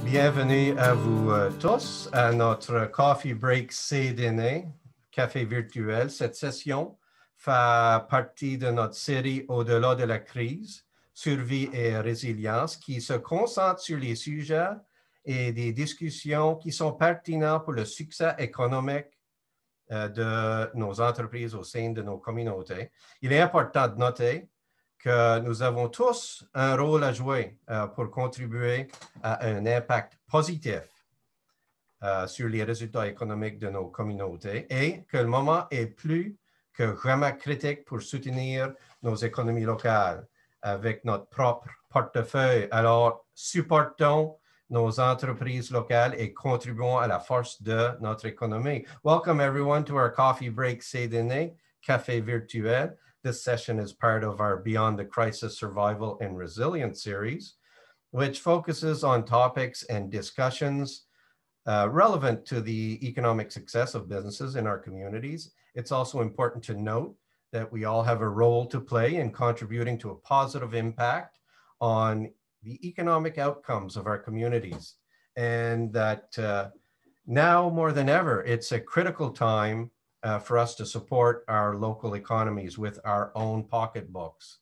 Bienvenue à vous tous à notre Coffee Break CDÉNÉ Café Virtuel. Cette session fait partie de notre série Au-delà de la crise, survie et résilience, qui se concentre sur les sujets et des discussions qui sont pertinents pour le succès économique de nos entreprises au sein de nos communautés. Il est important de noter que nous avons tous un rôle à jouer pour contribuer à un impact positif sur les résultats économiques de nos communautés et que le moment est plus que vraiment critique pour soutenir nos économies locales avec notre propre portefeuille. Alors, supportons nos entreprises locales et contribuons à la force de notre économie. Welcome everyone to our Coffee Break CDÉNÉ Café Virtuel. This session is part of our Beyond the Crisis Survival and Resilience series, which focuses on topics and discussions relevant to the economic success of businesses in our communities. It's also important to note that we all have a role to play in contributing to a positive impact on the economic outcomes of our communities. And that now more than ever, it's a critical time for us to support our local economies with our own pocketbooks.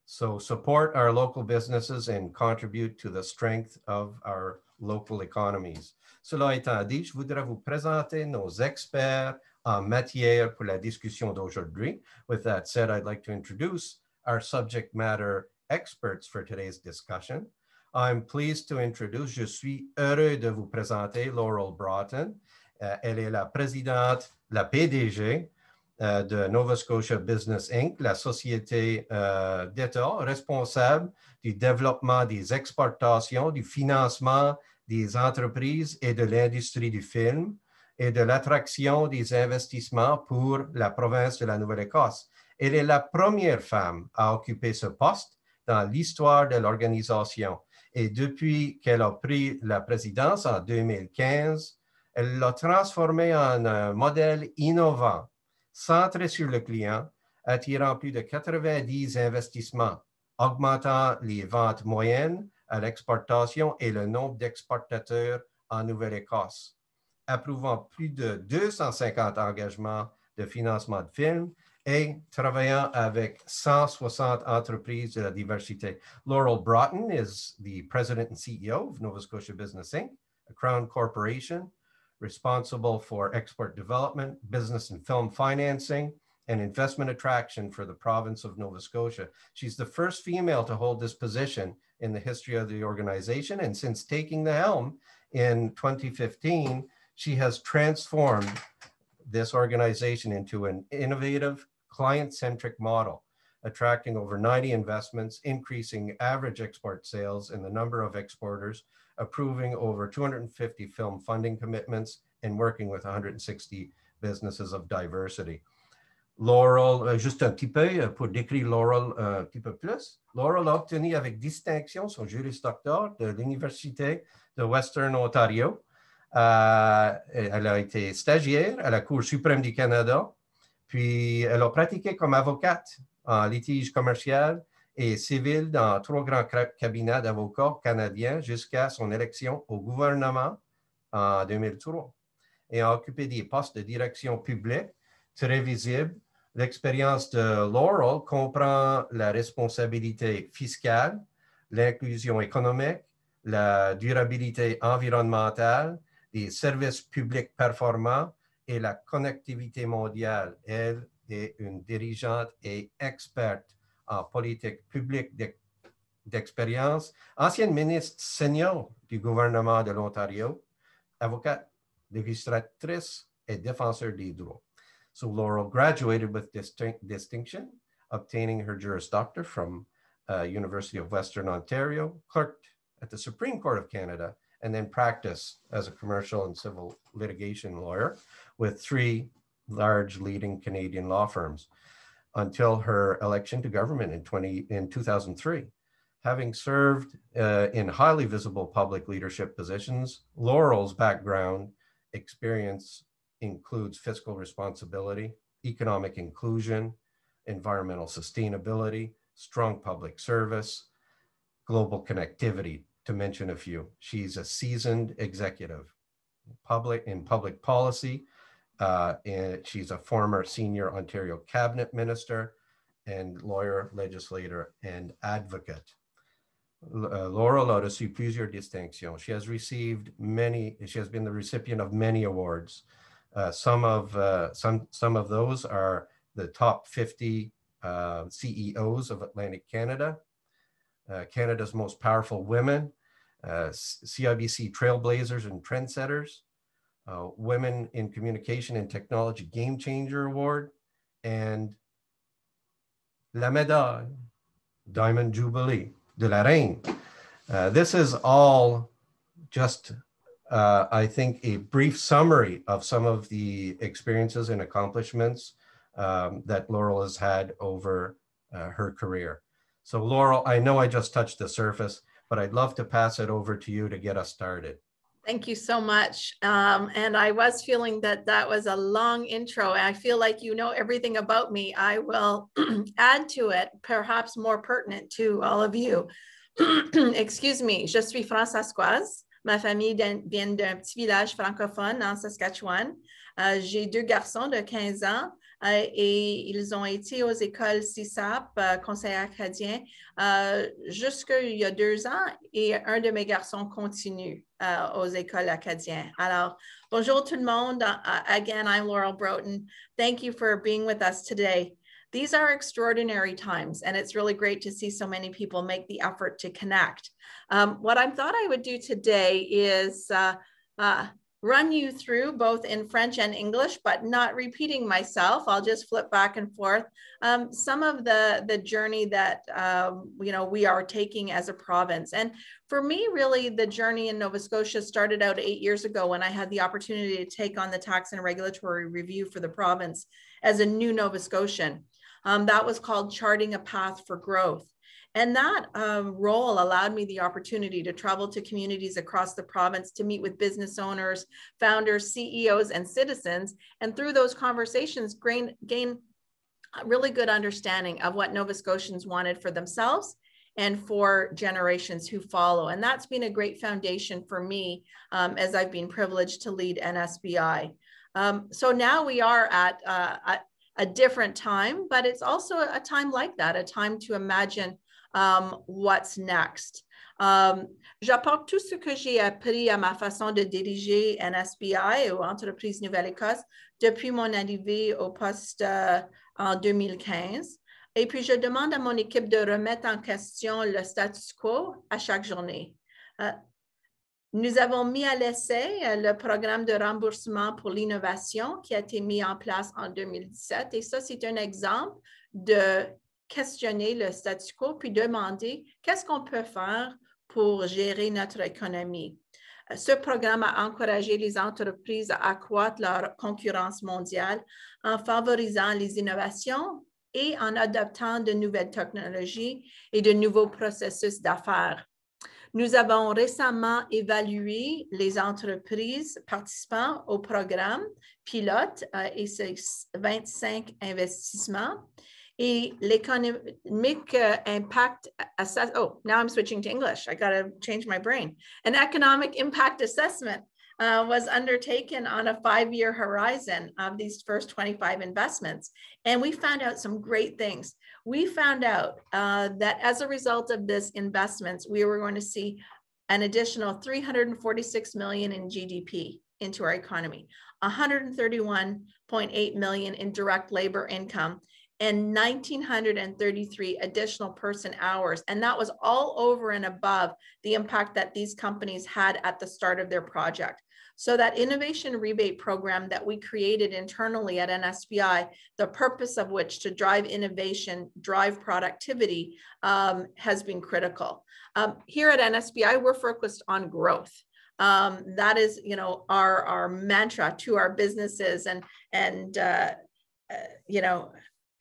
So support our local businesses and contribute to the strength of our local economies. Cela étant dit, je voudrais vous présenter nos experts en matière pour la discussion d'aujourd'hui. With that said, I'd like to introduce our subject matter experts for today's discussion. I'm pleased to introduce, je suis heureux de vous présenter Laurel Broten. Elle est la présidente, la PDG de Nova Scotia Business Inc., la société d'État responsable du développement des exportations, du financement des entreprises et de l'industrie du film et de l'attraction des investissements pour la province de la Nouvelle-Écosse. Elle est la première femme à occuper ce poste dans l'histoire de l'organisation. Et depuis qu'elle a pris la présidence en 2015, elle l'a transformé en un modèle innovant, centré sur le client, attirant plus de 90 investissements, augmentant les ventes moyennes à l'exportation et le nombre d'exportateurs en Nouvelle-Écosse, approuvant plus de 250 engagements de financement de films et travaillant avec 160 entreprises de la diversité. Laurel Broten is the president and CEO of Nova Scotia Business Inc., a Crown corporation responsible for export development, business and film financing, and investment attraction for the province of Nova Scotia. She's the first female to hold this position in the history of the organization, and since taking the helm in 2015, she has transformed this organization into an innovative, client-centric model, attracting over 90 investments, increasing average export sales and the number of exporters, approving over 250 film funding commitments, and working with 160 businesses of diversity. Laurel, juste un petit peu pour décrire Laurel un petit peu plus. Laurel a obtenu avec distinction son Juris Doctor de l'Université de Western Ontario. Elle a été stagiaire à la Cour suprême du Canada, puis elle a pratiqué comme avocate en litige commercial et civil dans 3 grands cabinets d'avocats canadiens jusqu'à son élection au gouvernement en 2003 et a occupé des postes de direction publique très visibles. L'expérience de Laurel comprend la responsabilité fiscale, l'inclusion économique, la durabilité environnementale, des services publics performants et la connectivité mondiale. Elle est une dirigeante et experte en politique publique d'expérience, ancienne ministre senior du gouvernement de l'Ontario, avocate, législatrice et défenseur des droits. So Laurel graduated with distinction, obtaining her Juris Doctor from University of Western Ontario, clerked at the Supreme Court of Canada, and then practiced as a commercial and civil litigation lawyer with 3 large leading Canadian law firms until her election to government in 2003. Having served in highly visible public leadership positions, Laurel's background experience includes fiscal responsibility, economic inclusion, environmental sustainability, strong public service, global connectivity. to mention a few. She's a seasoned executive in public policy. And she's a former senior Ontario cabinet minister and lawyer, legislator, and advocate. Laurel a reçu plusieurs distinctions. She has been the recipient of many awards. Some of those are the top 50 CEOs of Atlantic Canada, Canada's most powerful women, CIBC Trailblazers and Trendsetters, Women in Communication and Technology Game Changer Award, and La Médaille, Diamond Jubilee de la Reine. This is all just, I think, a brief summary of some of the experiences and accomplishments that Laurel has had over her career. So Laurel, I know I just touched the surface, but I'd love to pass it over to you to get us started. Thank you so much. And I was feeling that that was a long intro. I feel like you know everything about me. I will add to it, perhaps more pertinent to all of you. Excuse me, je suis fransaskoise. Ma famille vient d'un petit village francophone en Saskatchewan. J'ai 2 garçons de 15 ans et ils ont été aux écoles CISAP, Conseiller acadien, jusqu'il y a 2 ans, et un de mes garçons continue aux écoles acadiennes. Alors, bonjour tout le monde. Again, I'm Laurel Broten. Thank you for being with us today. These are extraordinary times, and it's really great to see so many people make the effort to connect. What I thought I would do today is run you through both in French and English, but not repeating myself. I'll just flip back and forth. Some of the journey that we are taking as a province. And for me, really, the journey in Nova Scotia started out 8 years ago when I had the opportunity to take on the tax and regulatory review for the province as a new Nova Scotian. That was called Charting a Path for Growth. And that role allowed me the opportunity to travel to communities across the province to meet with business owners, founders, CEOs, and citizens. And through those conversations, gain a really good understanding of what Nova Scotians wanted for themselves and for generations who follow. And that's been a great foundation for me as I've been privileged to lead NSBI. So now we are at a different time, but it's also a time like that, a time to imagine what's next. J'apporte tout ce que j'ai appris à ma façon de diriger NSBI ou Entreprise Nouvelle-Écosse depuis mon arrivée au poste en 2015. Et puis, je demande à mon équipe de remettre en question le status quo à chaque journée. Nous avons mis à l'essai le programme de remboursement pour l'innovation qui a été mis en place en 2017. Et ça, c'est un exemple de questionner le statu quo, puis demander qu'est-ce qu'on peut faire pour gérer notre économie. Ce programme a encouragé les entreprises à accroître leur concurrence mondiale en favorisant les innovations et en adoptant de nouvelles technologies et de nouveaux processus d'affaires. Nous avons récemment évalué les entreprises participant au programme pilote et ses 25 investissements. Et l'économic impact assessment, oh, now I'm switching to English. I got to change my brain. An economic impact assessment was undertaken on a 5-year horizon of these first 25 investments. And we found out some great things. We found out that as a result of this investments, we were going to see an additional $346 million in GDP into our economy, $131.8 million in direct labor income, and 1,933 additional person hours. And that was all over and above the impact that these companies had at the start of their project. So that innovation rebate program that we created internally at NSBI, the purpose of which to drive innovation, drive productivity, has been critical. Here at NSBI, we're focused on growth. That is, our mantra to our businesses, and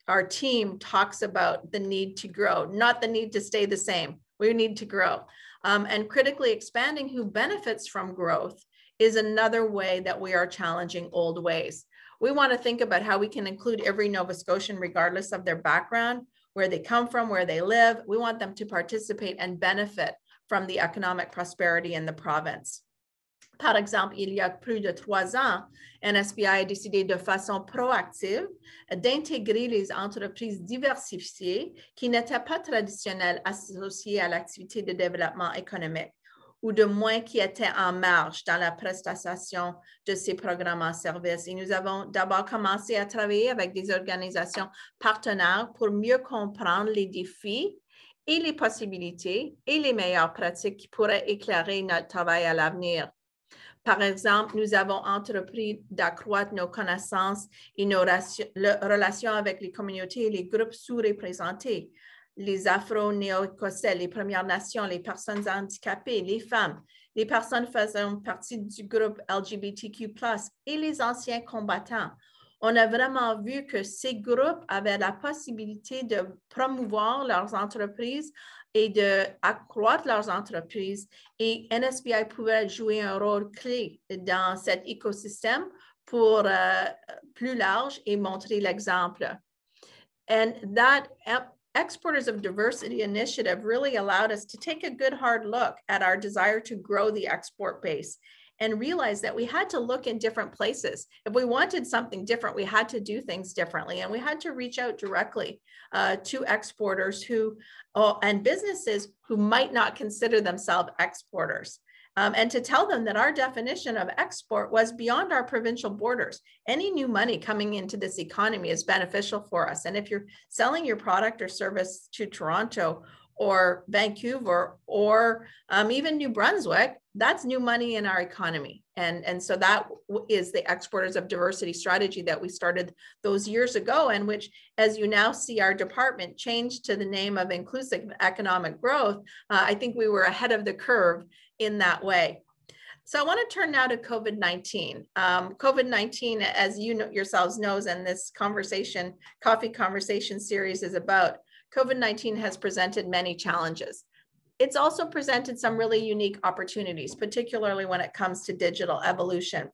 our team talks about the need to grow, not the need to stay the same. We need to grow. And critically expanding who benefits from growth is another way that we are challenging old ways. We want to think about how we can include every Nova Scotian, regardless of their background, where they come from, where they live. We want them to participate and benefit from the economic prosperity in the province. Par exemple, il y a plus de 3 ans, NSBI a décidé de façon proactive d'intégrer les entreprises diversifiées qui n'étaient pas traditionnelles associées à l'activité de développement économique ou de moins qui étaient en marge dans la prestation de ces programmes en service. Et nous avons d'abord commencé à travailler avec des organisations partenaires pour mieux comprendre les défis et les possibilités et les meilleures pratiques qui pourraient éclairer notre travail à l'avenir. Par exemple, nous avons entrepris d'accroître nos connaissances et nos relations avec les communautés et les groupes sous-représentés, les Afro-Néo-Écossais, les Premières Nations, les personnes handicapées, les femmes, les personnes faisant partie du groupe LGBTQ+, et les anciens combattants. On a vraiment vu que ces groupes avaient la possibilité de promouvoir leurs entreprises et d'accroître leurs entreprises. Et NSBI pouvait jouer un rôle clé dans cet écosystème pour plus large et montrer l'exemple. And that Exporters of Diversity initiative really allowed us to take a good hard look at our desire to grow the export base and realize that we had to look in different places. If we wanted something different, we had to do things differently, and we had to reach out directly to exporters and businesses who might not consider themselves exporters. And to tell them that our definition of export was beyond our provincial borders. Any new money coming into this economy is beneficial for us. And if you're selling your product or service to Toronto or Vancouver or even New Brunswick, that's new money in our economy. And so that is the Exporters of Diversity strategy that we started those years ago, and which, as you now see our department changed to the name of Inclusive Economic Growth, I think we were ahead of the curve in that way. So I want to turn now to COVID-19. COVID-19, as you know, yourselves knows, and this coffee conversation series is about, COVID-19 has presented many challenges. It's also presented some really unique opportunities, particularly when it comes to digital evolution.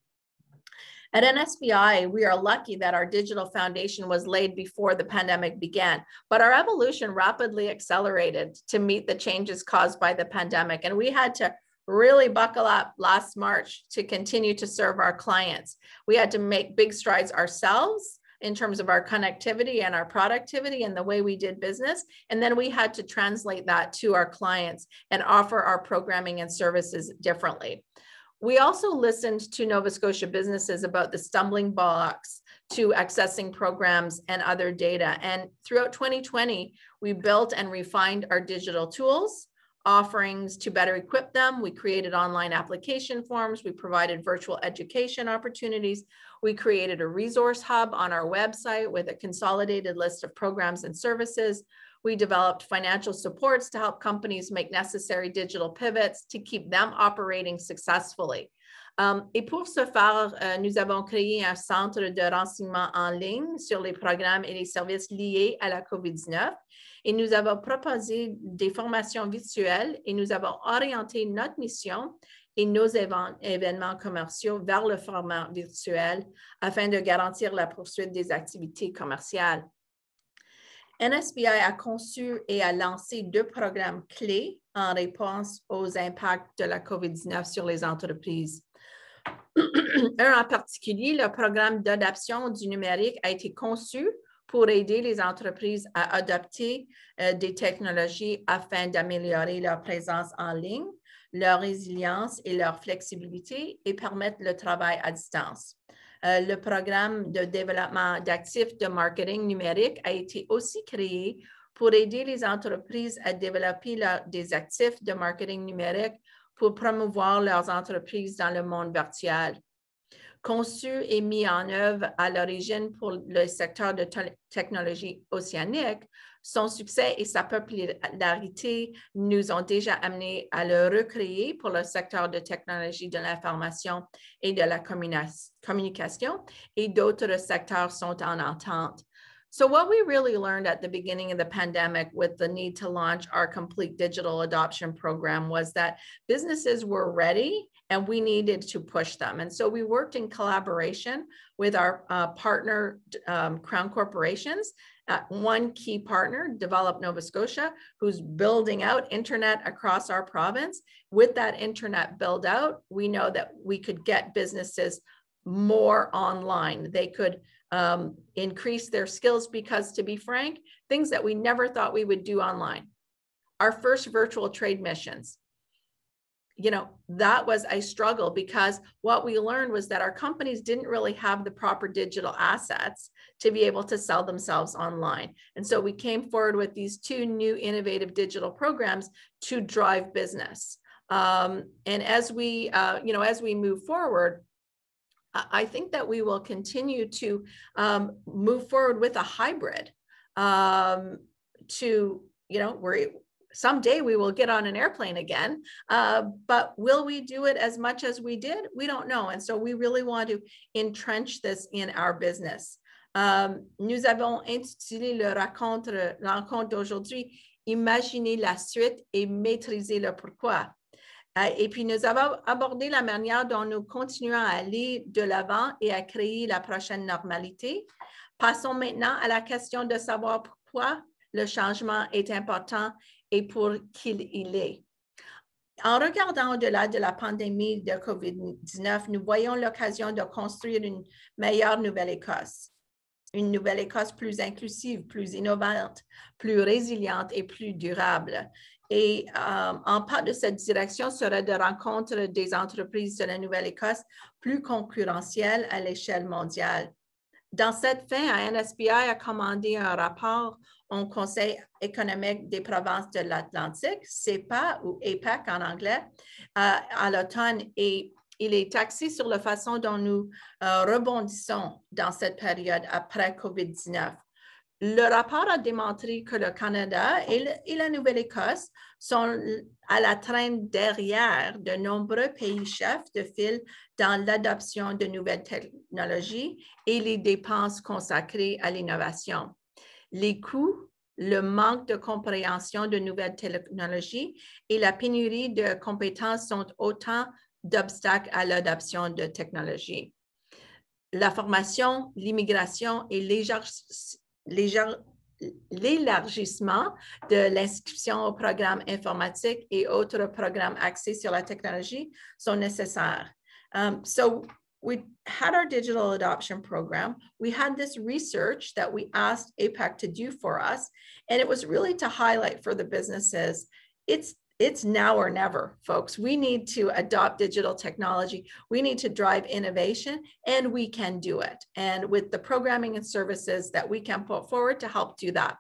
At NSBI, we are lucky that our digital foundation was laid before the pandemic began, but our evolution rapidly accelerated to meet the changes caused by the pandemic. And we had to really buckle up last March to continue to serve our clients. We had to make big strides ourselves in terms of our connectivity and our productivity and the way we did business. And then we had to translate that to our clients and offer our programming and services differently. We also listened to Nova Scotia businesses about the stumbling blocks to accessing programs and other data. And throughout 2020, we built and refined our digital tools, offerings to better equip them. We created online application forms. We provided virtual education opportunities. We created a resource hub on our website with a consolidated list of programs and services. We developed financial supports to help companies make necessary digital pivots to keep them operating successfully. Et pour ce faire, nous avons créé un centre de renseignement en ligne sur les programmes et les services liés à la COVID-19. Et nous avons proposé des formations virtuelles et nous avons orienté notre mission et nos événements commerciaux vers le format virtuel afin de garantir la poursuite des activités commerciales. NSBI a conçu et a lancé 2 programmes clés en réponse aux impacts de la COVID-19 sur les entreprises. Un en particulier, le programme d'adoption du numérique a été conçu pour aider les entreprises à adopter des technologies afin d'améliorer leur présence en ligne, leur résilience et leur flexibilité et permettre le travail à distance. Le programme de développement d'actifs de marketing numérique a été aussi créé pour aider les entreprises à développer des actifs de marketing numérique pour promouvoir leurs entreprises dans le monde virtuel. Conçu et mis en œuvre à l'origine pour le secteur de technologie océanique, son succès et sa popularité nous ont déjà amenés à le recréer pour le secteur de technologie de l'information et de la communication, et d'autres secteurs sont en entente. So what we really learned at the beginning of the pandemic with the need to launch our complete digital adoption program was that businesses were ready and we needed to push them. And so we worked in collaboration with our partner Crown Corporations one key partner, Develop Nova Scotia, who's building out internet across our province. With that internet build out, we know that we could get businesses more online. They could increase their skills because, to be frank, things that we never thought we would do online. Our first virtual trade missions, you know, that was a struggle because what we learned was that our companies didn't really have the proper digital assets to be able to sell themselves online. And so we came forward with these two new innovative digital programs to drive business. And as we, you know, as we move forward, I think that we will continue to move forward with a hybrid to, you know, someday we will get on an airplane again, but will we do it as much as we did? We don't know. And so we really want to entrench this in our business. Nous avons intitulé le rencontre d'aujourd'hui, Imaginer la suite et maîtriser le pourquoi. Et puis nous avons abordé la manière dont nous continuons à aller de l'avant et à créer la prochaine normalité. Passons maintenant à la question de savoir pourquoi le changement est important et pour qui il est. En regardant au-delà de la pandémie de COVID-19, nous voyons l'occasion de construire une meilleure Nouvelle-Écosse. Une Nouvelle-Écosse plus inclusive, plus innovante, plus résiliente et plus durable. Et en part de cette direction sera de rencontre des entreprises de la Nouvelle-Écosse plus concurrentielles à l'échelle mondiale. Dans cette fin, NSBI a commandé un rapport au Conseil économique des provinces de l'Atlantique, CEPA ou APEC en anglais, à l'automne, et il est axé sur la façon dont nous rebondissons dans cette période après COVID-19. Le rapport a démontré que le Canada et la Nouvelle-Écosse sont à la traîne derrière de nombreux pays chefs de file dans l'adoption de nouvelles technologies et les dépenses consacrées à l'innovation. Les coûts, le manque de compréhension de nouvelles technologies et la pénurie de compétences sont autant d'obstacles à l'adoption de technologies. La formation, l'immigration et l'élargissement de l'inscription aux programmes informatiques et autres programmes axés sur la technologie sont nécessaires. So we had our digital adoption program. We had this research that we asked APEC to do for us, and it was really to highlight for the businesses, it's now or never, folks. We need to adopt digital technology. We need to drive innovation, and we can do it. And with the programming and services that we can put forward to help do that.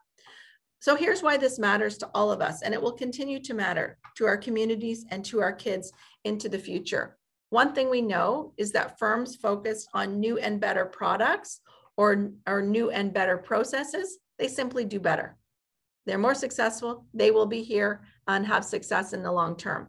So here's why this matters to all of us, and it will continue to matter to our communities and to our kids into the future. One thing we know is that firms focused on new and better products or new and better processes, they simply do better. They're more successful, they will be here and have success in the long term.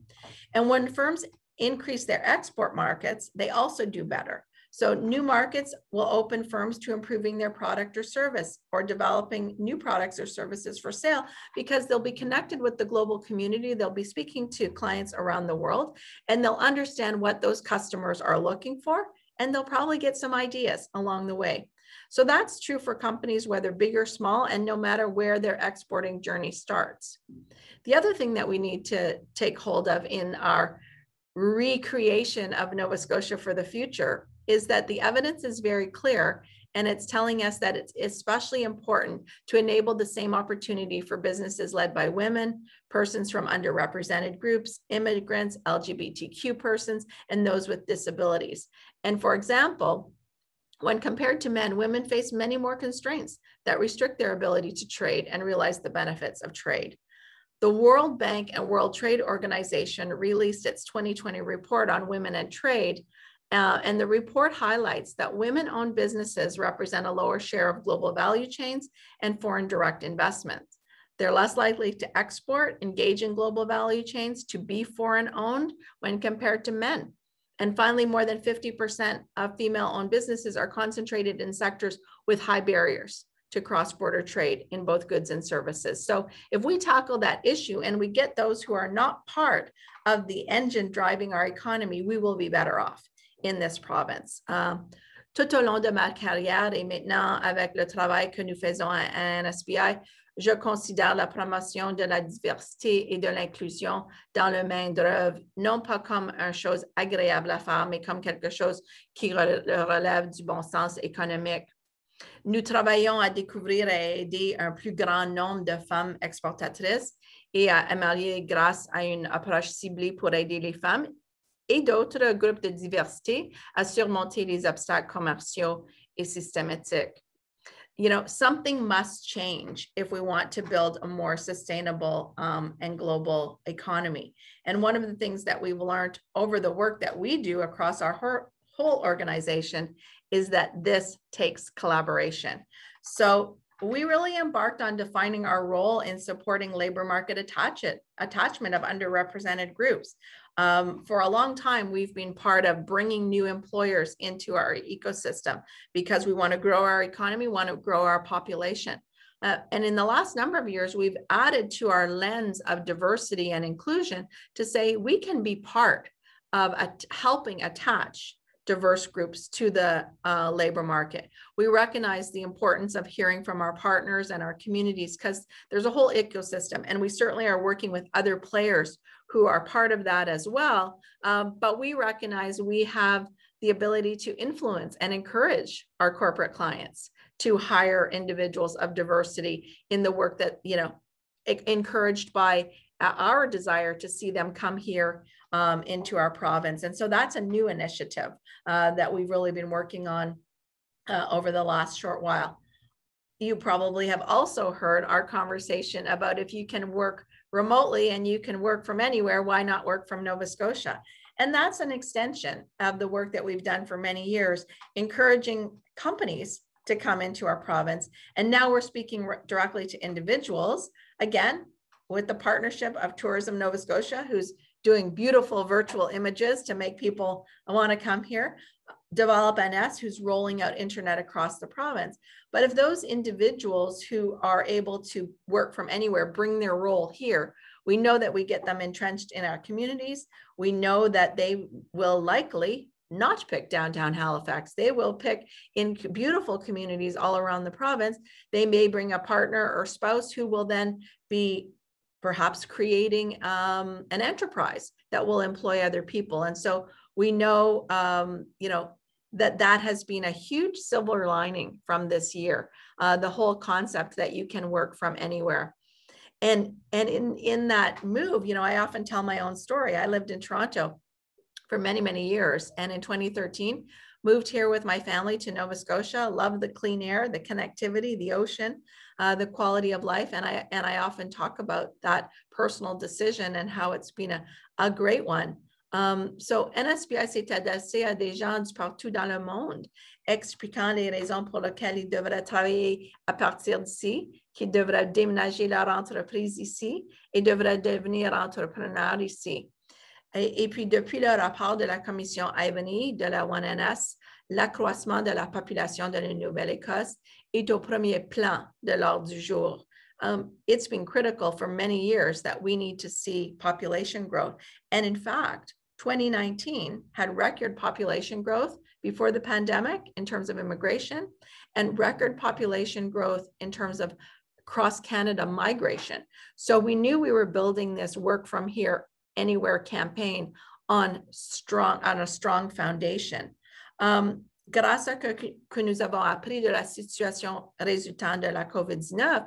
And when firms increase their export markets, they also do better. So new markets will open firms to improving their product or service or developing new products or services for sale because they'll be connected with the global community. They'll be speaking to clients around the world and they'll understand what those customers are looking for, and they'll probably get some ideas along the way. So that's true for companies, whether big or small, and no matter where their exporting journey starts. The other thing that we need to take hold of in our recreation of Nova Scotia for the future is that the evidence is very clear, and it's telling us that it's especially important to enable the same opportunity for businesses led by women, persons from underrepresented groups, immigrants, LGBTQ persons, and those with disabilities. And for example, when compared to men, women face many more constraints that restrict their ability to trade and realize the benefits of trade. The World Bank and World Trade Organization released its 2020 report on women and trade, and the report highlights that women-owned businesses represent a lower share of global value chains and foreign direct investments. They're less likely to export, engage in global value chains, to be foreign-owned when compared to men. And finally, more than 50% of female-owned businesses are concentrated in sectors with high barriers to cross-border trade in both goods and services. So if we tackle that issue and we get those who are not part of the engine driving our economy, we will be better off in this province. Tout au long de ma carrière et maintenant avec le travail que nous faisons à NSBI, je considère la promotion de la diversité et de l'inclusion dans le main-d'œuvre non pas comme une chose agréable à faire, mais comme quelque chose qui relève du bon sens économique. Nous travaillons à découvrir et aider un plus grand nombre de femmes exportatrices et à améliorer grâce à une approche ciblée pour aider les femmes et d'autres groupes de diversité à surmonter les obstacles commerciaux et systématiques. You know, something must change if we want to build a more sustainable and global economy. And one of the things that we've learned over the work that we do across our whole organization is that this takes collaboration. So we really embarked on defining our role in supporting labor market attachment of underrepresented groups. For a long time, we've been part of bringing new employers into our ecosystem because we want to grow our economy, want to grow our population. And in the last number of years, we've added to our lens of diversity and inclusion to say we can be part of helping attach diverse groups to the labor market. We recognize the importance of hearing from our partners and our communities because there's a whole ecosystem, and we certainly are working with other players who are part of that as well. But we recognize we have the ability to influence and encourage our corporate clients to hire individuals of diversity in the work that, you know, encouraged by our desire to see them come here into our province. And so that's a new initiative that we've really been working on over the last short while. You probably have also heard our conversation about if you can work remotely and you can work from anywhere, why not work from Nova Scotia? And that's an extension of the work that we've done for many years, encouraging companies to come into our province. And now we're speaking directly to individuals, again, with the partnership of Tourism Nova Scotia, who's doing beautiful virtual images to make people want to come here. Develop NS, who's rolling out internet across the province. But if those individuals who are able to work from anywhere bring their role here, we know that we get them entrenched in our communities. We know that they will likely not pick downtown Halifax. They will pick in beautiful communities all around the province. They may bring a partner or spouse who will then be perhaps creating an enterprise that will employ other people. And so we know, you know, that has been a huge silver lining from this year, the whole concept that you can work from anywhere. And in that move, you know, I often tell my own story. I lived in Toronto for many, many years. And in 2013, moved here with my family to Nova Scotia, loved the clean air, the connectivity, the ocean, the quality of life. And I often talk about that personal decision and how it's been a great one. So NSBI s'est adressé à des gens du partout dans le monde, expliquant les raisons pour lesquelles ils devraient travailler à partir d'ici, qu'ils devraient déménager leur entreprise ici et devraient devenir entrepreneurs ici. Et puis, depuis le rapport de la commission Ibony de la 1NS, l'accroissement de la population de la Nouvelle-Écosse est au premier plan de l'ordre du jour. It's been critical for many years that we need to see population growth. And in fact, 2019 had record population growth before the pandemic in terms of immigration and record population growth in terms of cross-Canada migration. So we knew we were building this work from here anywhere campaign on a strong foundation. Grâce à ce que nous avons appris de la situation résultant de la COVID-19,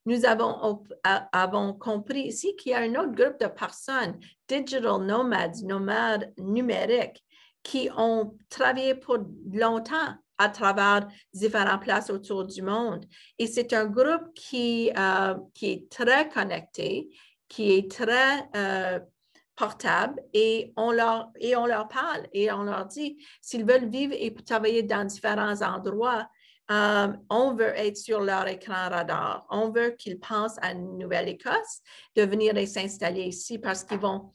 nous avons compris ici qu'il y a un autre groupe de personnes, digital nomades, nomades numériques, qui ont travaillé pour longtemps à travers différentes places autour du monde. Et c'est un groupe qui est très connecté, qui est très portable, et on leur parle et on leur dit, s'ils veulent vivre et travailler dans différents endroits, on veut être sur leur écran radar. On veut qu'ils pensent à Nouvelle-Écosse, de venir et s'installer ici parce qu'ils vont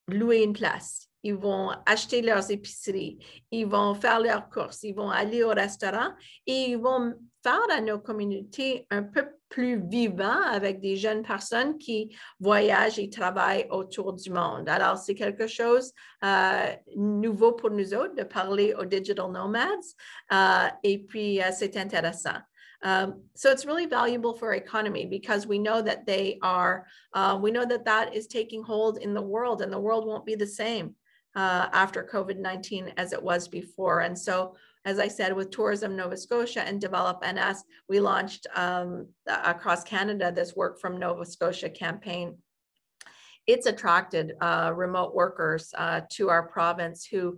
louer une place, ils vont acheter leurs épiceries, ils vont faire leurs courses, ils vont aller au restaurant et ils vont faire à nos communautés un peu plus vivant avec des jeunes personnes qui voyagent et travaillent autour du monde. Alors, c'est quelque chose nouveau pour nous autres de parler aux digital nomads et puis c'est intéressant. So it's really valuable for our economy because we know that we know that that is taking hold in the world, and the world won't be the same after COVID-19 as it was before. And so, as I said, with Tourism Nova Scotia and Develop NS, we launched across Canada this Work from Nova Scotia campaign. It's attracted remote workers to our province who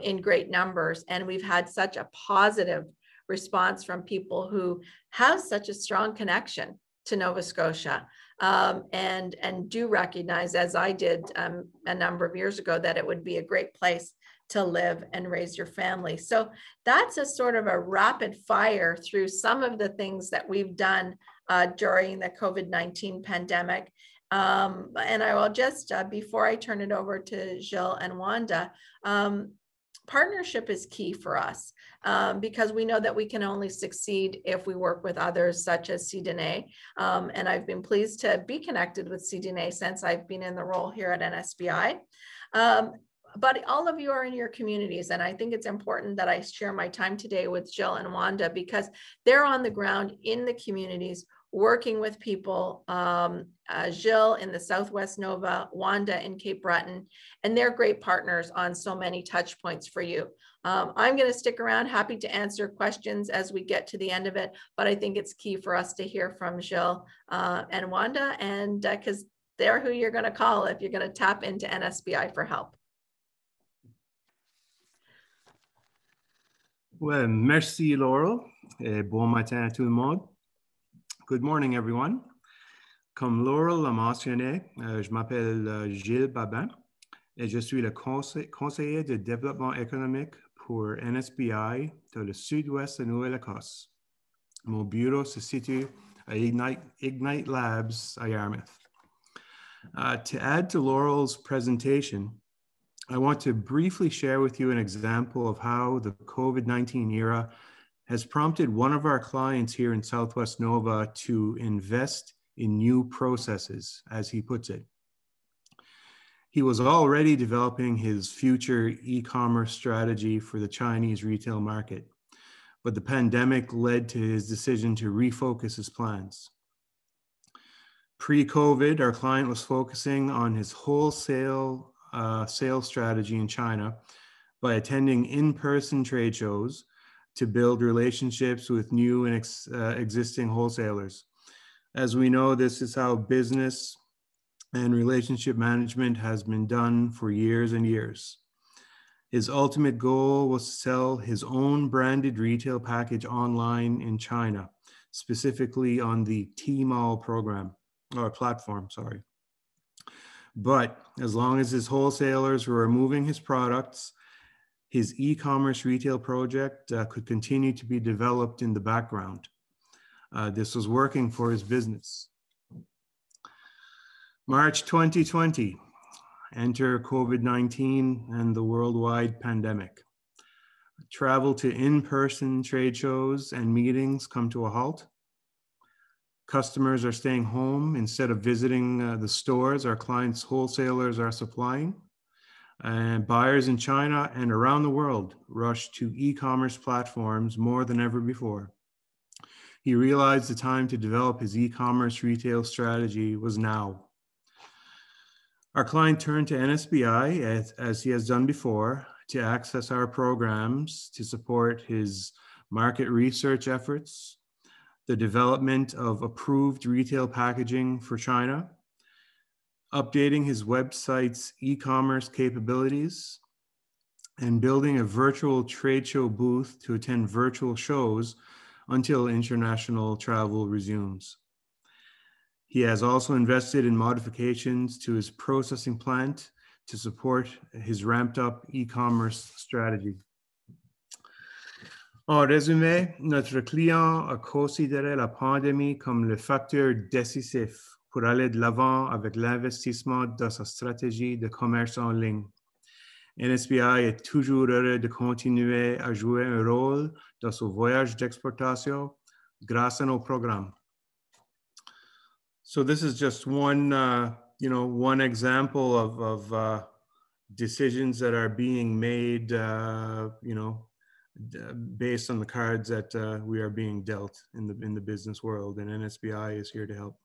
in great numbers, and we've had such a positive response from people who have such a strong connection to Nova Scotia and do recognize, as I did a number of years ago, that it would be a great place to live and raise your family. So that's a sort of a rapid fire through some of the things that we've done during the COVID-19 pandemic. And I will just, before I turn it over to Gilles and Wanda, partnership is key for us because we know that we can only succeed if we work with others such as CDÉNÉ. And I've been pleased to be connected with CDÉNÉ since I've been in the role here at NSBI. But all of you are in your communities, and I think it's important that I share my time today with Gilles and Wanda because they're on the ground in the communities working with people, Gilles in the Southwest Nova, Wanda in Cape Breton, and they're great partners on so many touch points for you. I'm going to stick around, happy to answer questions as we get to the end of it, but I think it's key for us to hear from Gilles and Wanda, and because they're who you're going to call if you're going to tap into NSBI for help. Well, merci Laurel, et bon matin à tout le monde. Good morning, everyone. Comme Laurel l'a mentionné, je m'appelle Gilles Babin et je suis le conseiller de développement économique pour NSBI dans le sud-ouest de Nouvelle-Écosse. Mon bureau se situe à Ignite Labs à Yarmouth. To add to Laurel's presentation, I want to briefly share with you an example of how the COVID-19 era has prompted one of our clients here in Southwest Nova to invest in new processes, as he puts it. He was already developing his future e-commerce strategy for the Chinese retail market, but the pandemic led to his decision to refocus his plans. Pre-COVID, our client was focusing on his wholesale sales strategy in China by attending in-person trade shows to build relationships with new and existing wholesalers. As we know, this is how business and relationship management has been done for years and years. His ultimate goal was to sell his own branded retail package online in China, specifically on the Tmall platform. But as long as his wholesalers were removing his products, his e-commerce retail project could continue to be developed in the background. This was working for his business. March 2020, enter COVID-19 and the worldwide pandemic. Travel to in-person trade shows and meetings come to a halt. Customers are staying home instead of visiting the stores our clients' wholesalers are supplying. And buyers in China and around the world rushed to e-commerce platforms more than ever before. He realized the time to develop his e-commerce retail strategy was now. Our client turned to NSBI, as he has done before, to access our programs to support his market research efforts, the development of approved retail packaging for China, updating his website's e-commerce capabilities, and building a virtual trade show booth to attend virtual shows until international travel resumes. He has also invested in modifications to his processing plant to support his ramped up e-commerce strategy. En résumé, notre client a considéré la pandémie comme le facteur décisif pour aller de l'avant avec l'investissement dans sa stratégie de commerce en ligne. NSBI est toujours heureux de continuer à jouer un rôle dans son voyage d'exportation grâce à nos programmes. So this is just one, one example of decisions that are being made, based on the cards that we are being dealt in the business world, and NSBI is here to help.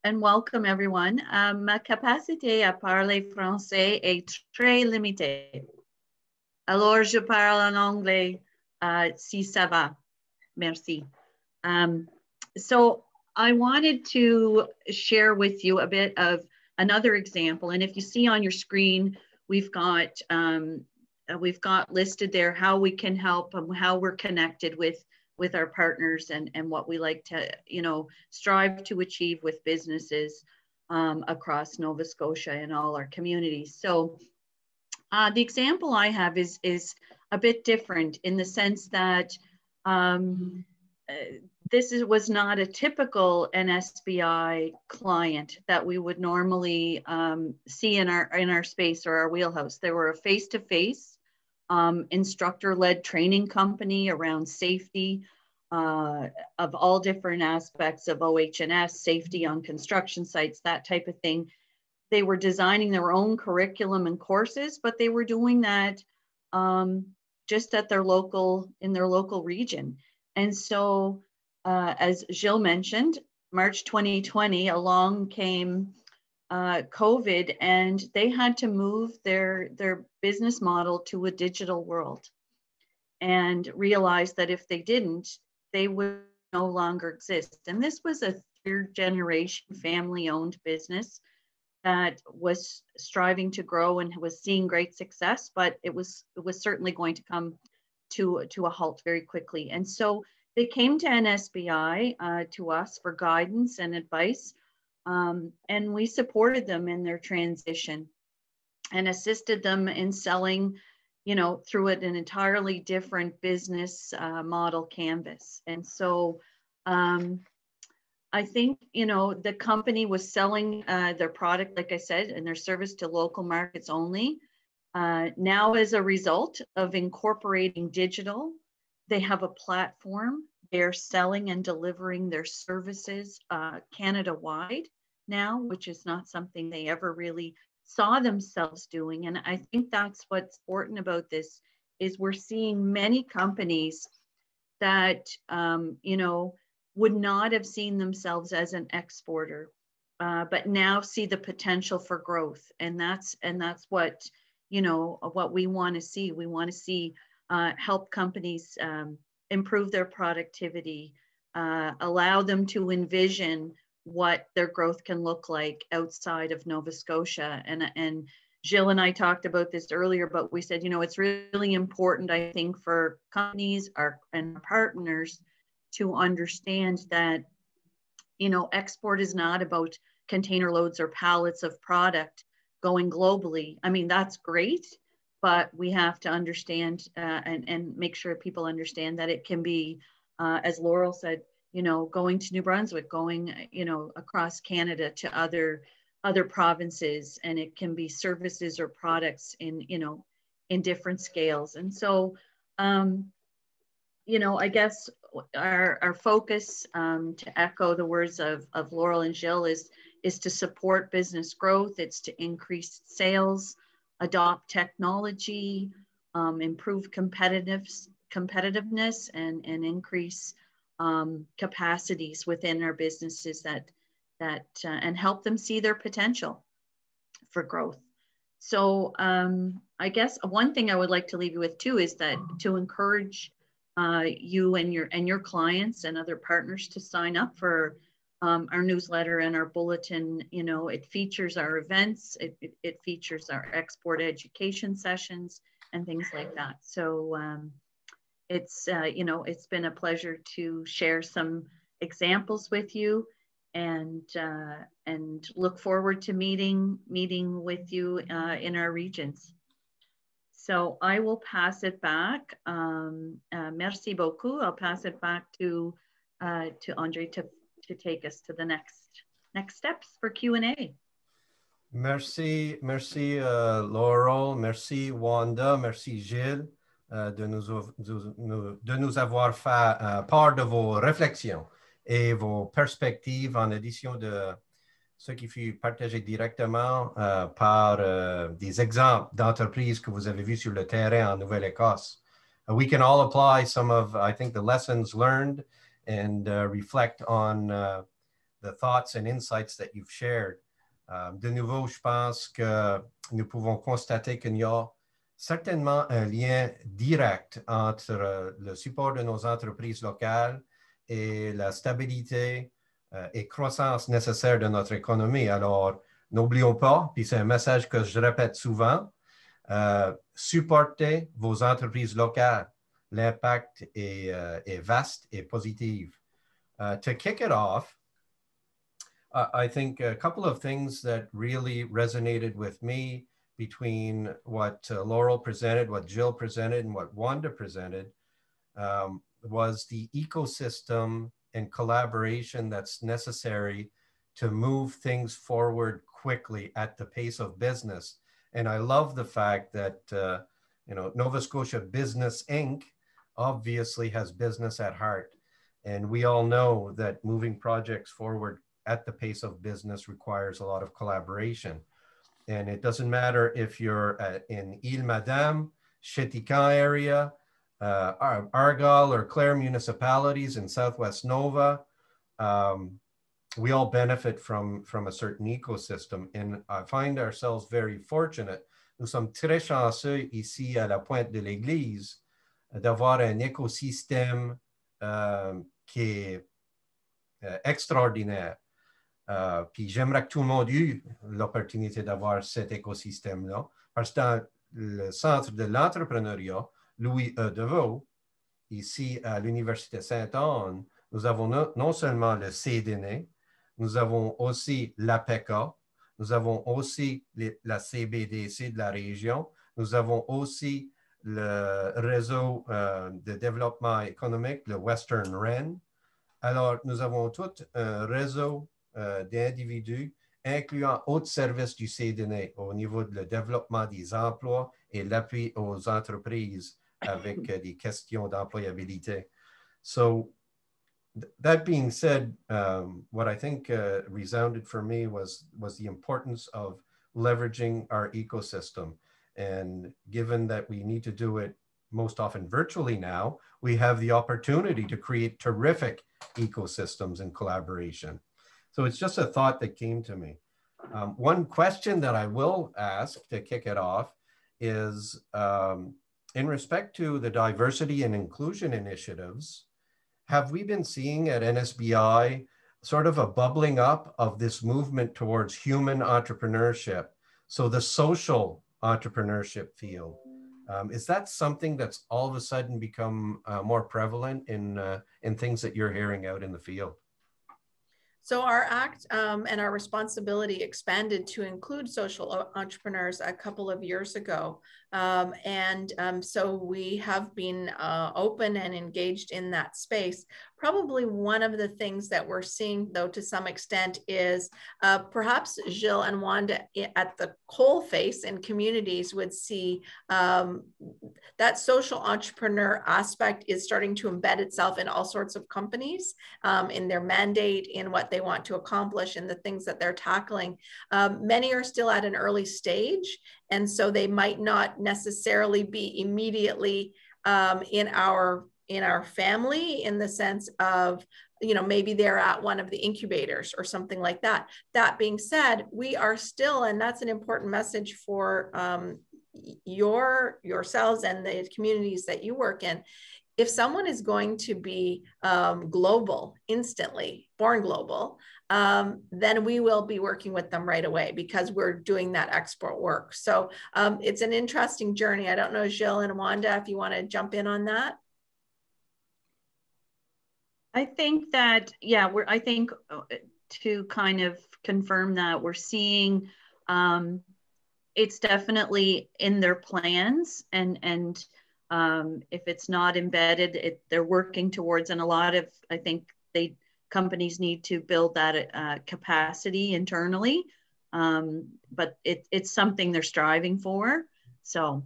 And welcome everyone. Ma capacité à parler français est très limitée. Alors je parle en anglais si ça va. Merci. So I wanted to share with you a bit of another example. And if you see on your screen, we've got listed there how we can help and how we're connected with our partners and what we like to, strive to achieve with businesses across Nova Scotia and all our communities. So the example I have is a bit different in the sense that was not a typical NSBI client that we would normally see in our space or our wheelhouse. They were a face-to-face instructor-led training company around safety of all different aspects of OH&S, safety on construction sites, that type of thing. They were designing their own curriculum and courses, but they were doing that just at in their local region. And so, as Gilles mentioned, March 2020, along came COVID, and they had to move their business model to a digital world and realized that if they didn't, they would no longer exist. And this was a third generation family owned business that was striving to grow and was seeing great success, but it was certainly going to come to a halt very quickly. And so they came to NSBI, to us for guidance and advice. And we supported them in their transition and assisted them in selling, through an entirely different business model canvas. And so I think, the company was selling their product, like I said, and their service to local markets only. Now, as a result of incorporating digital, they have a platform. They're selling and delivering their services Canada-wide now, which is not something they ever really saw themselves doing. And I think that's what's important about this is we're seeing many companies that, would not have seen themselves as an exporter, but now see the potential for growth. And that's what, what we want to see. We want to see help companies improve their productivity, allow them to envision what their growth can look like outside of Nova Scotia. And Gilles and I talked about this earlier, but we said, it's really important, I think, for companies and our partners to understand that, export is not about container loads or pallets of product going globally. I mean, that's great, but we have to understand and make sure people understand that it can be, as Laurel said, going to New Brunswick, going, across Canada to other provinces, and it can be services or products in different scales. And so, I guess our focus, to echo the words of Laurel and Gilles, is to support business growth. It's to increase sales, adopt technology, improve competitiveness, and increase capacities within our businesses that and help them see their potential for growth. So I guess one thing I would like to leave you with too is that to encourage you and your clients and other partners to sign up for our newsletter and our bulletin. It features our events, it features our export education sessions and things like that. So it's been a pleasure to share some examples with you, and look forward to meeting with you in our regions. So I will pass it back. Merci beaucoup. I'll pass it back to Andre to take us to the next steps for Q&A. Merci Laurel, merci Wanda, merci Gilles de nous avoir fait part de vos réflexions. et vos perspectives en addition de ce qui fut partagé directement par des exemples d'entreprises que vous avez vus sur le terrain en Nouvelle-Écosse. We can all apply some of, I think, the lessons learned and reflect on the thoughts and insights that you've shared. De nouveau, je pense que nous pouvons constater qu'il y a certainement un lien direct entre le support de nos entreprises locales et la stabilité et croissance nécessaire de notre économie. Alors, n'oublions pas, puis c'est un message que je répète souvent, supportez vos entreprises locales. L'impact est vaste et positif. To kick it off, I think a couple of things that really resonated with me between what Laurel presented, what Gilles presented, and what Wanda presented was the ecosystem and collaboration that's necessary to move things forward quickly at the pace of business. And I love the fact that, Nova Scotia Business Inc. obviously has business at heart. And we all know that moving projects forward at the pace of business requires a lot of collaboration. And it doesn't matter if you're in Île-Madame, Chéticamp area, Argyle or Clare municipalities in Southwest Nova. We all benefit from a certain ecosystem. And I find ourselves very fortunate. Nous sommes très chanceux ici à la pointe de l'Église d'avoir un écosystème qui est extraordinaire. Puis j'aimerais que tout le monde ait l'opportunité d'avoir cet écosystème-là, parce que dans le centre de l'entrepreneuriat, Louis E. Deveau, ici à l'Université Sainte-Anne, nous avons non seulement le CDÉNÉ, nous avons aussi l'APEC, nous avons aussi la CBDC de la région, nous avons aussi le réseau de développement économique, le Western REN. Alors, nous avons tout un réseau d'individus, incluant autres services du CDÉNÉ au niveau de le développement des emplois et l'appui aux entreprises avec des questions d'employabilité. So, that being said, what I think resounded for me was the importance of leveraging our ecosystem. And given that we need to do it most often virtually now, we have the opportunity to create terrific ecosystems in collaboration. So it's just a thought that came to me. One question that I will ask to kick it off is, in respect to the diversity and inclusion initiatives, have we been seeing at NSBI sort of a bubbling up of this movement towards human entrepreneurship? So the social entrepreneurship field. Is that something that's all of a sudden become more prevalent in things that you're hearing out in the field? So our act and our responsibility expanded to include social entrepreneurs a couple of years ago. So we have been open and engaged in that space. Probably one of the things that we're seeing, though, to some extent is perhaps Gilles and Wanda at the coalface in communities would see that social entrepreneur aspect is starting to embed itself in all sorts of companies, in their mandate, in what they want to accomplish, and the things that they're tackling. Many are still at an early stage, and so they might not necessarily be immediately in our family, in the sense of, maybe they're at one of the incubators or something like that. That being said, we are still, and that's an important message for yourselves and the communities that you work in. If someone is going to be global instantly, born global, then we will be working with them right away because we're doing that export work. So it's an interesting journey. I don't know, Gilles and Wanda, if you want to jump in on that. I think that, I think to kind of confirm that, we're seeing it's definitely in their plans, and if it's not embedded, they're working towards, and a lot of, I think companies need to build that capacity internally, but it's something they're striving for. So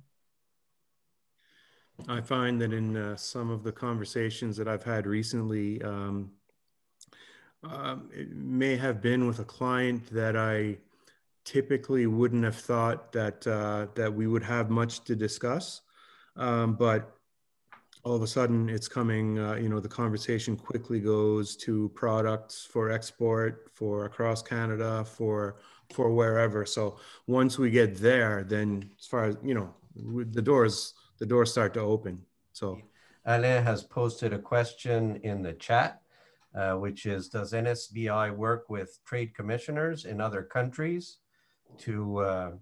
I find that in some of the conversations that I've had recently, It may have been with a client that I typically wouldn't have thought that that we would have much to discuss, but all of a sudden it's coming, you know, the conversation quickly goes to products for export, for across Canada, for wherever. So once we get there, then as far as, you know, the doors start to open. So Alain has posted a question in the chat, which is, does NSBI work with trade commissioners in other countries to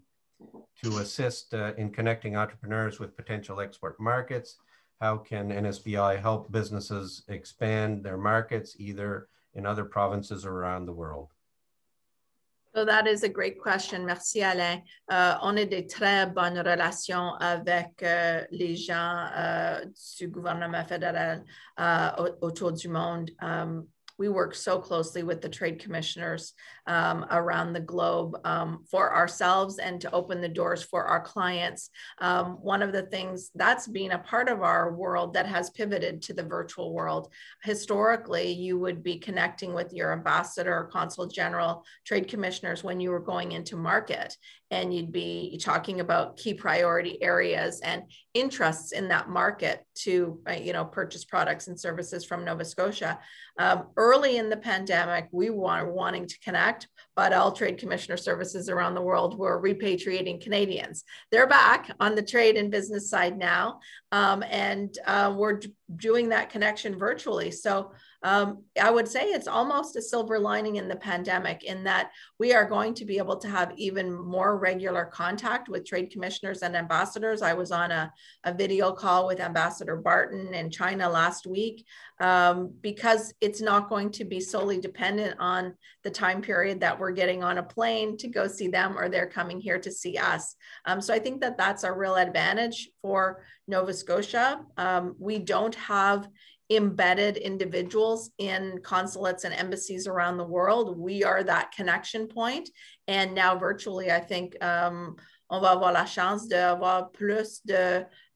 assist in connecting entrepreneurs with potential export markets? How can NSBI help businesses expand their markets either in other provinces or around the world? So that is a great question. Merci, Alain. On a des très bonnes relations avec les gens du gouvernement fédéral autour du monde. We work so closely with the trade commissioners around the globe for ourselves and to open the doors for our clients. One of the things that's been a part of our world that has pivoted to the virtual world. Historically, you would be connecting with your ambassador, consul general, trade commissioners when you were going into market, and you'd be talking about key priority areas and interests in that market to purchase products and services from Nova Scotia. Early in the pandemic, we were wanting to connect, but all trade commissioner services around the world were repatriating Canadians. They're back on the trade and business side now, and we're doing that connection virtually. So I would say it's almost a silver lining in the pandemic in that we are going to be able to have even more regular contact with trade commissioners and ambassadors. I was on a video call with Ambassador Broten in China last week because it's not going to be solely dependent on the time period that we're getting on a plane to go see them or they're coming here to see us. So I think that that's a real advantage for Nova Scotia. We don't have embedded individuals in consulates and embassies around the world. We are that connection point. And now virtually, I think on va avoir la chance d'avoir plus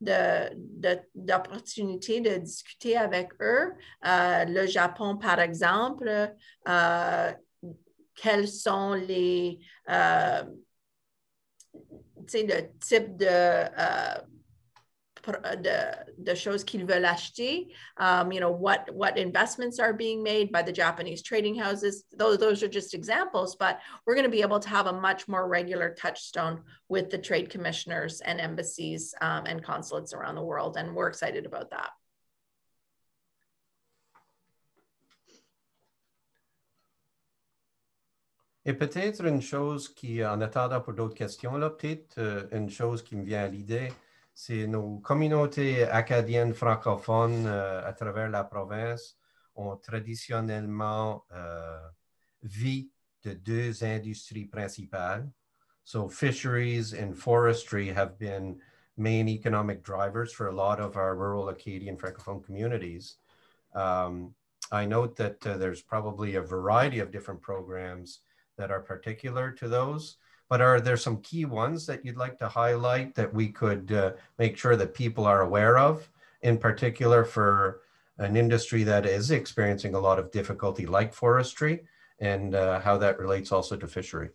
d'opportunités de discuter avec eux. Le Japon, par exemple, quels sont les le type de choses qu'ils veulent acheter, what investments are being made by the Japanese trading houses. Those are just examples, but we're going to be able to have a much more regular touchstone with the trade commissioners and embassies and consulates around the world, and we're excited about that. Et peut-être une chose qui, en attendant pour d'autres questions, là, peut-être une chose qui me vient à l'idée, c'est nos communautés acadiennes francophones à travers la province ont traditionnellement vie de deux industries principales. So fisheries and forestry have been main economic drivers for a lot of our rural Acadian francophone communities. I note that there's probably a variety of different programs that are particular to those. But are there some key ones that you'd like to highlight that we could make sure that people are aware of, in particular for an industry that is experiencing a lot of difficulty like forestry, and how that relates also to fishery?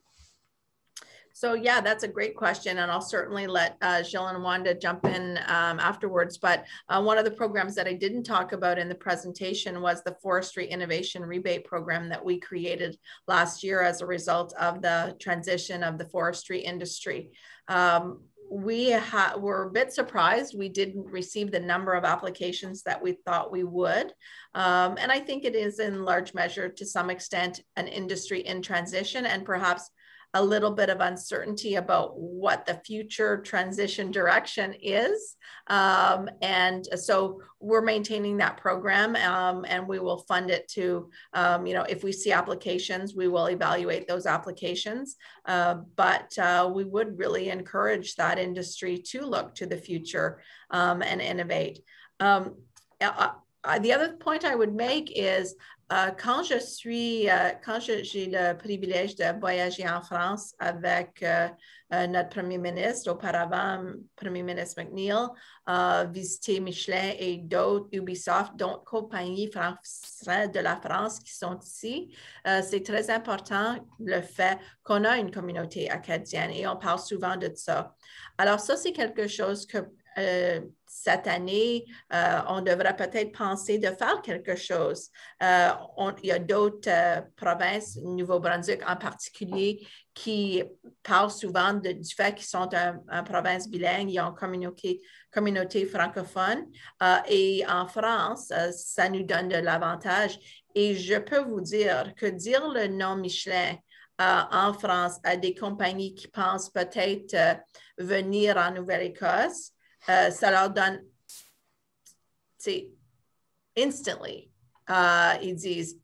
So yeah, that's a great question. And I'll certainly let Gilles and Wanda jump in afterwards. But one of the programs that I didn't talk about in the presentation was the Forestry Innovation Rebate Program that we created last year as a result of the transition of the forestry industry. We were a bit surprised. We didn't receive the number of applications that we thought we would. And I think it is in large measure, to some extent, an industry in transition and perhaps a little bit of uncertainty about what the future transition direction is. And so we're maintaining that program and we will fund it to, if we see applications, we will evaluate those applications. But we would really encourage that industry to look to the future and innovate. The other point I would make is quand j'ai le privilège de voyager en France avec notre premier ministre, auparavant, Premier ministre MacLean, visiter Michelin et d'autres Ubisoft, d'autres compagnies françaises de la France qui sont ici, c'est très important le fait qu'on a une communauté acadienne et on parle souvent de ça. Alors ça, c'est quelque chose que cette année, on devrait peut-être penser de faire quelque chose. Il y a d'autres provinces, Nouveau-Brunswick en particulier, qui parlent souvent du fait qu'ils sont une province bilingue, ils ont une communauté francophone. Et en France, ça nous donne de l'avantage. Et je peux vous dire que dire le nom Michelin en France à des compagnies qui pensent peut-être venir en Nouvelle-Écosse, ça leur donne, instantly, ils disent,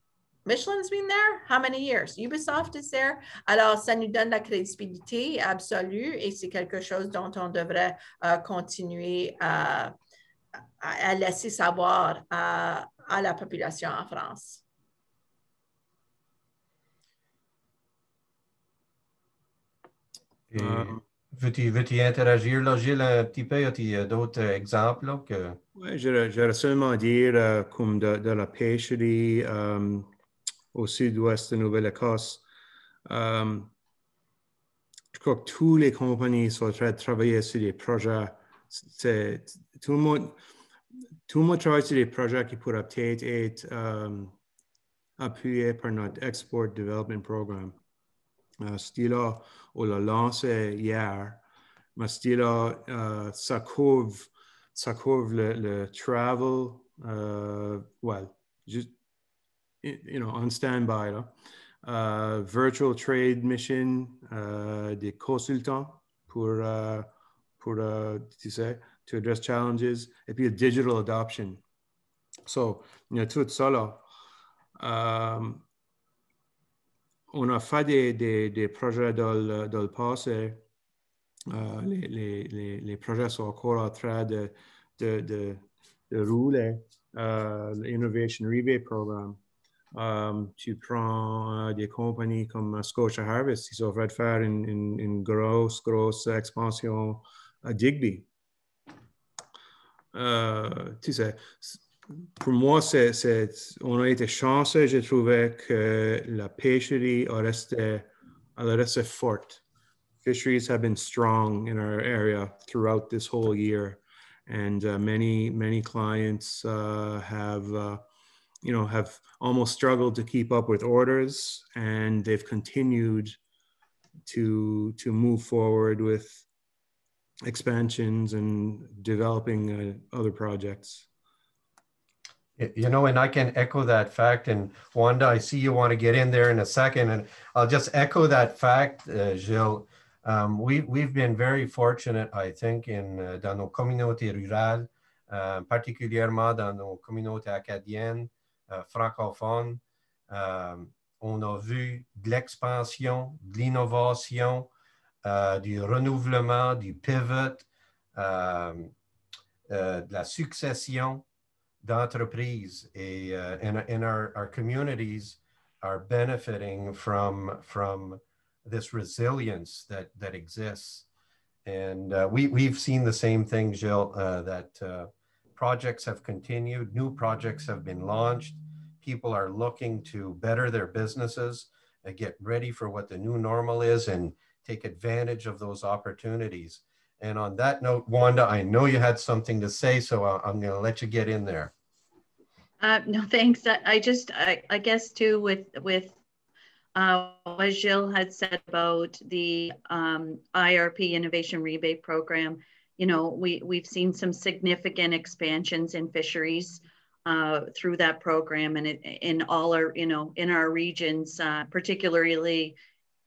Michelin's been there? How many years? Ubisoft is there? Alors, ça nous donne la crédibilité absolue et c'est quelque chose dont on devrait continuer à laisser savoir à la population en France. Veux-tu interagir, là, Gilles, un petit peu? Y a-t-il d'autres exemples? Là, que... Oui, j'aurais seulement dire, comme de la pêcherie au sud-ouest de Nouvelle-Écosse, je crois que toutes les compagnies sont en train de travailler sur des projets. Tout le monde travaille sur des projets qui pourraient peut-être être appuyés par notre Export Development Program. Ce-là, on l'a lancé hier, mais ce-là, ça couvre le travel, just, on standby, là. Virtual trade mission, des consultants pour tu sais, to address challenges, et puis digital adoption. So, tout ça là. On a fait des projets dans le passé. Les projets sont encore en train de rouler. L'Innovation Rebate Program. Tu prends des compagnies comme Scotia Harvest, ils sont en train de faire une grosse expansion à Digby. Tu sais, pour moi, on a été chanceux. J'ai trouvé que la pêcherie a resté forte. Fisheries have been strong in our area throughout this whole year, and many clients have almost struggled to keep up with orders, and they've continued to move forward with expansions and developing other projects. You know, and I can echo that fact. And Wanda, I see you want to get in there in a second, and I'll just echo that fact, Gilles. We've been very fortunate, I think, dans nos communautés rurales, particulièrement dans nos communautés acadiennes, francophones. On a vu de l'expansion, de l'innovation, du renouvellement, du pivot, de la succession d'entreprises. And our communities are benefiting from this resilience that exists. And we've seen the same thing, Gilles, that projects have continued, new projects have been launched. People are looking to better their businesses, get ready for what the new normal is, and take advantage of those opportunities. And on that note, Wanda, I know you had something to say, so I'm going to let you get in there. No, thanks. I guess too, with what Gilles had said about the IRP Innovation Rebate Program, we've seen some significant expansions in fisheries through that program, and in all our, in our regions, particularly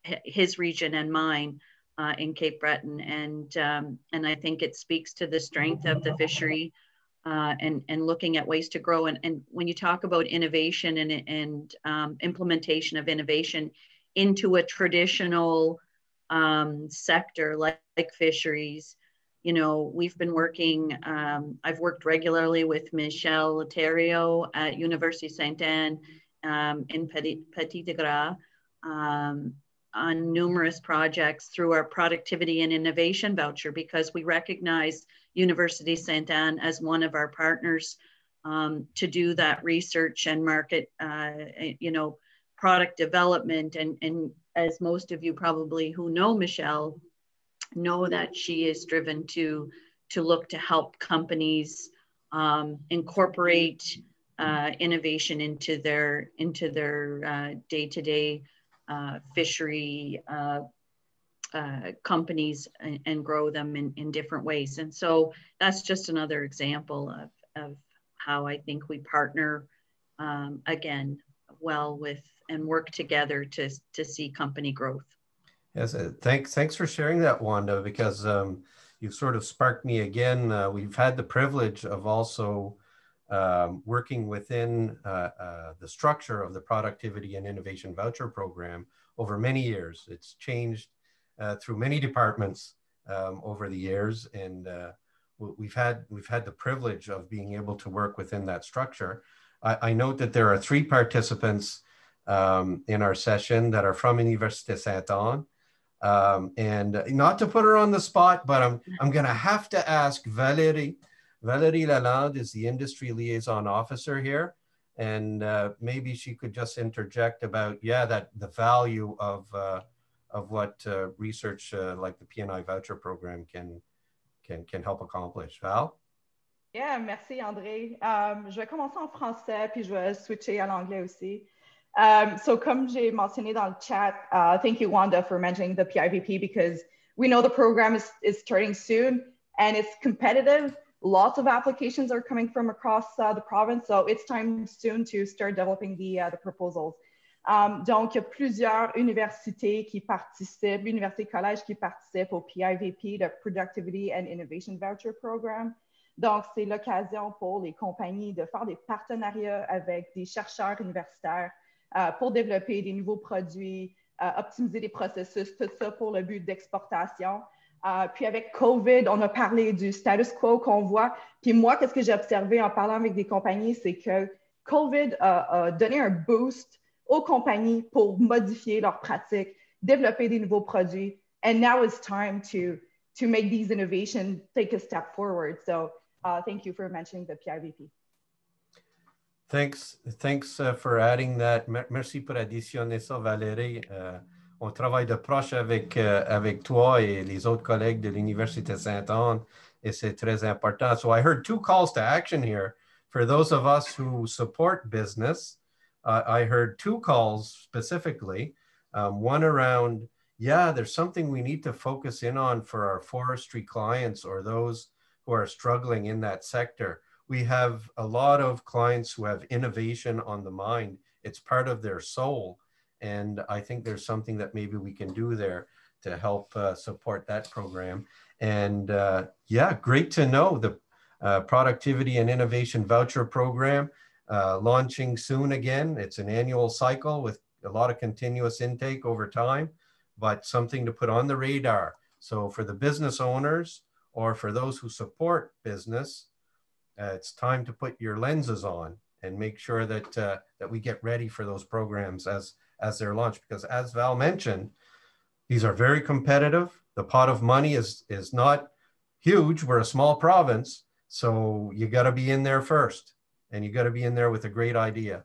his region and mine in Cape-Breton, and I think it speaks to the strength of the fishery and looking at ways to grow. And when you talk about innovation and implementation of innovation into a traditional sector like fisheries, we've been working, I've worked regularly with Michelle Laterio at University Saint Anne in Petit de Gras, on numerous projects through our productivity and innovation voucher, because we recognize University Sainte-Anne as one of our partners to do that research and market, product development. And as most of you probably who know Michelle know, that she is driven to look to help companies incorporate innovation into their day-to-day fishery companies and grow them in different ways. And so that's just another example of how I think we partner again well with and work together to see company growth. Yes, thanks for sharing that, Wanda, because you've sort of sparked me again. We've had the privilege of also working within the structure of the Productivity and Innovation Voucher Program over many years. It's changed through many departments over the years, and we've had the privilege of being able to work within that structure. I note that there are 3 participants in our session that are from Université Sainte-Anne. And not to put her on the spot, but I'm going to have to ask Valérie. Valérie Lalande is the Industry Liaison Officer here. And maybe she could just interject about, the value of what research like the P&I Voucher Program can help accomplish. Val? Yeah, merci André. Je vais commencer en français, puis je vais switcher à l'anglais aussi. So comme j'ai mentionné dans le chat, thank you, Wanda, for mentioning the PIVP, because we know the program is starting soon and it's competitive. Lots of applications are coming from across the province, so it's time soon to start developing the proposals. Donc, il y a plusieurs universités qui participent, universités collèges qui participent au PIVP, le Productivity and Innovation Voucher Program. Donc, c'est l'occasion pour les compagnies de faire des partenariats avec des chercheurs universitaires pour développer des nouveaux produits, optimiser les processus, tout ça pour le but d'exportation. Puis avec COVID, on a parlé du status quo qu'on voit. Puis moi, qu'est-ce que j'ai observé en parlant avec des compagnies, c'est que COVID a donné un boost aux compagnies pour modifier leurs pratiques, développer des nouveaux produits. And now it's time to make these innovations take a step forward. So thank you for mentioning the PIVP. Thanks for adding that. Merci pour additionner ça, Valérie. On travaille de proche avec toi et les autres collègues de l'Université Sainte-Anne, et c'est très important. So I heard 2 calls to action here. For those of us who support business, I heard 2 calls specifically. One around, there's something we need to focus in on for our forestry clients or those who are struggling in that sector. We have a lot of clients who have innovation on the mind. It's part of their soul. And I think there's something that maybe we can do there to help support that program. And great to know the Productivity and Innovation Voucher Program launching soon again. It's an annual cycle with a lot of continuous intake over time, but something to put on the radar. So for the business owners or for those who support business, it's time to put your lenses on and make sure that we get ready for those programs as they're launched. Because as Val mentioned, these are very competitive. The pot of money is not huge. We're a small province, so you got to be in there first, and you got to be in there with a great idea.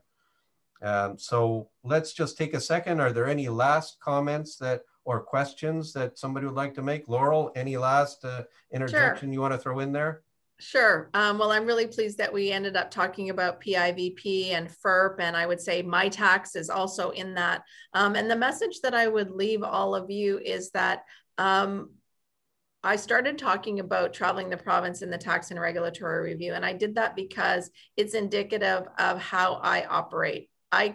So let's just take a second. Are there any last comments or questions that somebody would like to make? Laurel, any last interjection you want to throw in there? Sure. Well, I'm really pleased that we ended up talking about PIVP and FERP, and I would say my tax is also in that. And the message that I would leave all of you is that I started talking about traveling the province in the tax and regulatory review, and I did that because it's indicative of how I operate. I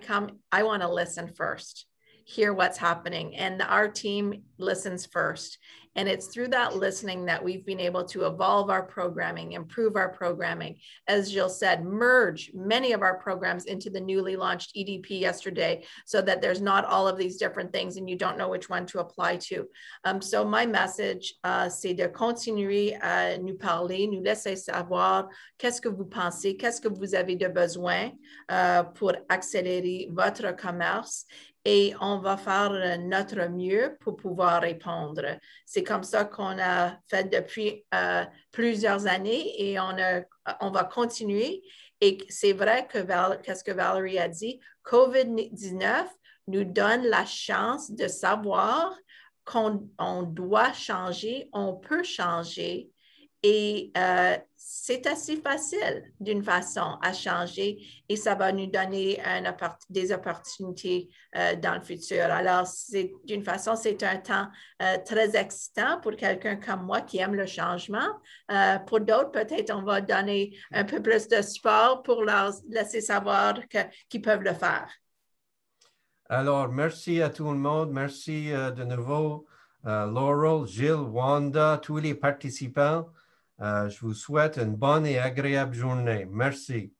want to listen first, hear what's happening, and our team listens first. And it's through that listening that we've been able to evolve our programming, improve our programming. As Gilles said, merge many of our programs into the newly launched EDP yesterday so that there's not all of these different things and you don't know which one to apply to. So my message, c'est de continuer à nous parler, nous laisser savoir qu'est-ce que vous pensez, qu'est-ce que vous avez de besoin pour accélérer votre commerce. Et on va faire notre mieux pour pouvoir répondre. C'est comme ça qu'on a fait depuis plusieurs années et on va continuer. Et c'est vrai que qu'est-ce que Valérie a dit, COVID-19 nous donne la chance de savoir qu'on doit changer, on peut changer. Et c'est assez facile d'une façon à changer et ça va nous donner des opportunités dans le futur. Alors, d'une façon, c'est un temps très excitant pour quelqu'un comme moi qui aime le changement. Pour d'autres, peut-être on va donner un peu plus de support pour leur laisser savoir qu'ils peuvent le faire. Alors, merci à tout le monde. Merci de nouveau, Laurel, Gilles, Wanda, tous les participants. Je vous souhaite une bonne et agréable journée. Merci.